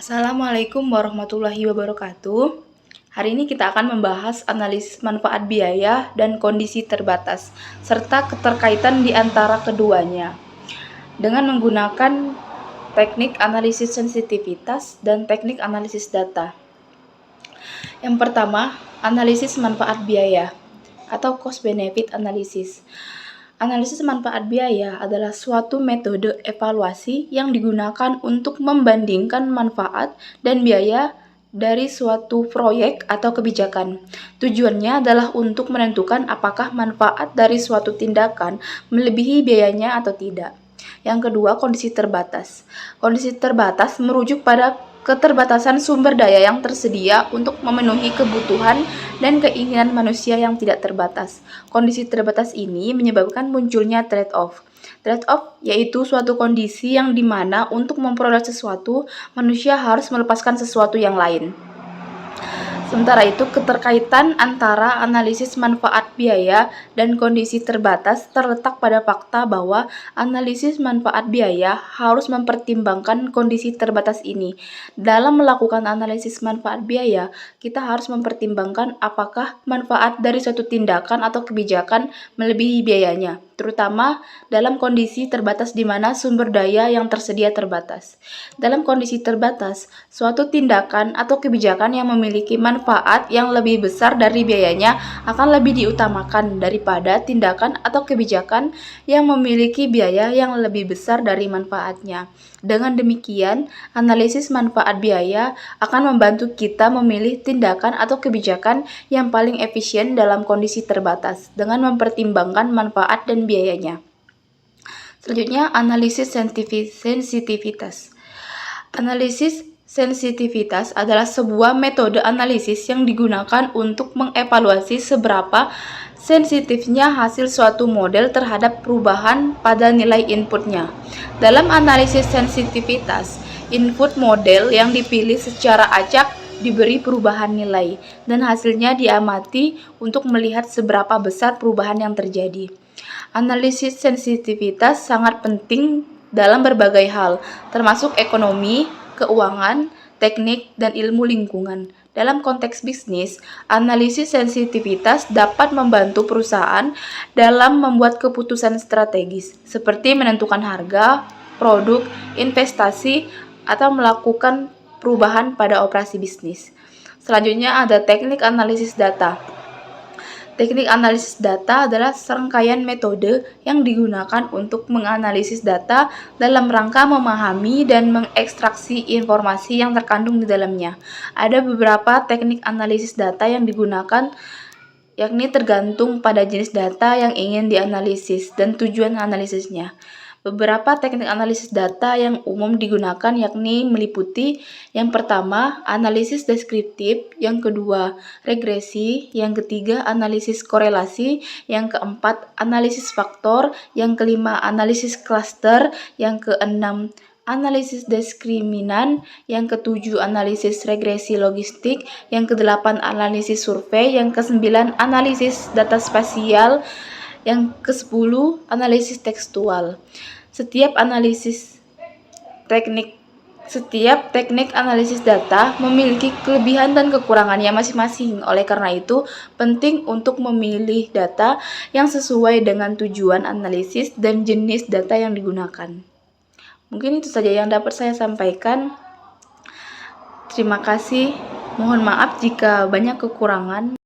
Assalamualaikum warahmatullahi wabarakatuh. Hari ini kita akan membahas analisis manfaat biaya dan kondisi terbatas, serta keterkaitan di antara keduanya, dengan menggunakan teknik analisis sensitivitas dan teknik analisis data. Yang pertama, analisis manfaat biaya atau cost benefit analysis. Analisis manfaat biaya adalah suatu metode evaluasi yang digunakan untuk membandingkan manfaat dan biaya dari suatu proyek atau kebijakan. Tujuannya adalah untuk menentukan apakah manfaat dari suatu tindakan melebihi biayanya atau tidak. Yang kedua, kondisi terbatas. Kondisi terbatas merujuk pada keterbatasan sumber daya yang tersedia untuk memenuhi kebutuhan dan keinginan manusia yang tidak terbatas. Kondisi terbatas ini menyebabkan munculnya trade-off. Trade-off yaitu suatu kondisi yang dimana untuk memperoleh sesuatu, manusia harus melepaskan sesuatu yang lain. Sementara itu, keterkaitan antara analisis manfaat biaya dan kondisi terbatas terletak pada fakta bahwa analisis manfaat biaya harus mempertimbangkan kondisi terbatas ini. Dalam melakukan analisis manfaat biaya, kita harus mempertimbangkan apakah manfaat dari suatu tindakan atau kebijakan melebihi biayanya, terutama dalam kondisi terbatas di mana sumber daya yang tersedia terbatas. Dalam kondisi terbatas, suatu tindakan atau kebijakan yang memiliki manfaat yang lebih besar dari biayanya akan lebih diutamakan daripada tindakan atau kebijakan yang memiliki biaya yang lebih besar dari manfaatnya. Dengan demikian, analisis manfaat biaya akan membantu kita memilih tindakan atau kebijakan yang paling efisien dalam kondisi terbatas dengan mempertimbangkan manfaat dan biayanya. Selanjutnya, analisis sensitivitas. Analisis sensitivitas adalah sebuah metode analisis yang digunakan untuk mengevaluasi seberapa sensitifnya hasil suatu model terhadap perubahan pada nilai inputnya. Dalam analisis sensitivitas, input model yang dipilih secara acak diberi perubahan nilai, dan hasilnya diamati untuk melihat seberapa besar perubahan yang terjadi. Analisis sensitivitas sangat penting dalam berbagai hal, termasuk ekonomi, keuangan, teknik, dan ilmu lingkungan. Dalam konteks bisnis, analisis sensitivitas dapat membantu perusahaan dalam membuat keputusan strategis, seperti menentukan harga, produk, investasi, atau melakukan perubahan pada operasi bisnis. Selanjutnya ada teknik analisis data. Teknik analisis data adalah serangkaian metode yang digunakan untuk menganalisis data dalam rangka memahami dan mengekstraksi informasi yang terkandung di dalamnya. Ada beberapa teknik analisis data yang digunakan, yakni tergantung pada jenis data yang ingin dianalisis dan tujuan analisisnya. Beberapa teknik analisis data yang umum digunakan yakni meliputi yang pertama, analisis deskriptif, yang kedua, regresi, yang ketiga, analisis korelasi, yang keempat, analisis faktor, yang kelima, analisis klaster, yang keenam, analisis diskriminan, yang ketujuh, analisis regresi logistik, yang kedelapan, analisis survei, yang kesembilan, analisis data spasial, yang ke-10, analisis tekstual. Setiap teknik analisis data memiliki kelebihan dan kekurangannya masing-masing. Oleh karena itu, penting untuk memilih data yang sesuai dengan tujuan analisis dan jenis data yang digunakan. Mungkin itu saja yang dapat saya sampaikan. Terima kasih. Mohon maaf jika banyak kekurangan.